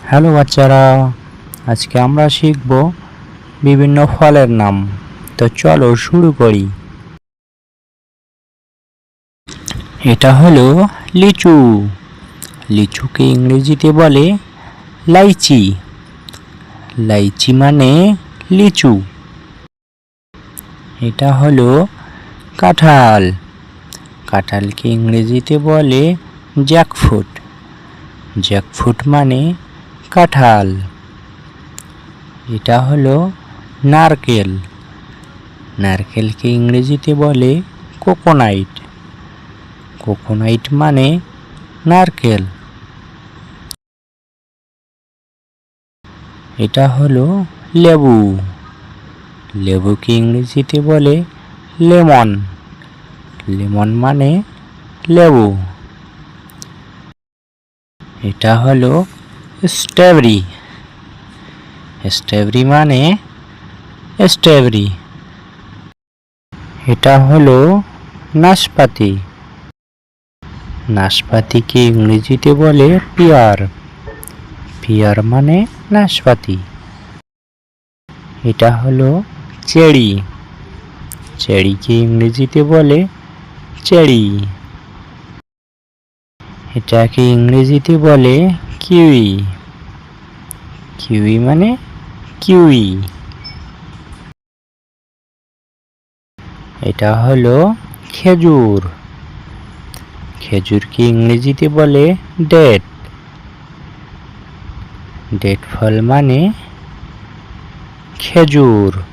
Hello বাচ্চারা, আজকে আমরা শিখব বিভিন্ন ফলের নাম। তো চলো শুরু করি। এটা হলো লিচু। লিচুকে ইংরেজিতে বলে লাইচি। লাইচি মানে লিচু। এটা হলো কাঁঠাল। কাঁঠালকে ইংরেজিতে বলে জ্যাকফ্রুট। জ্যাকফ্রুট মানে কাঁঠাল। এটা হলো নারকেল। নারকেলকে ইংরেজিতে বলে কোকোনাট। কোকোনাট মানে নারকেল। এটা হলো লেবু। লেবুকে ইংরেজিতে বলে লেমন। লেমন মানে লেবু। এটা হলো স্ট্রবেরি। স্ট্রবেরি মানে স্ট্রবেরি। এটা হলো নাশপাতি। নাশপাতিকে ইংরেজিতে বলে পিয়ার। পিয়ার মানে নাশপাতি। এটা হলো চেরি। চেরিকে ইংরেজিতে বলে চেরি। এটাকে ইংরেজিতে বলে কিউই। কিউই মানে কিউই। এটা হলো খেজুর। খেজুরকে ইংরেজিতে বলে ডেট। ডেট ফল মানে খেজুর।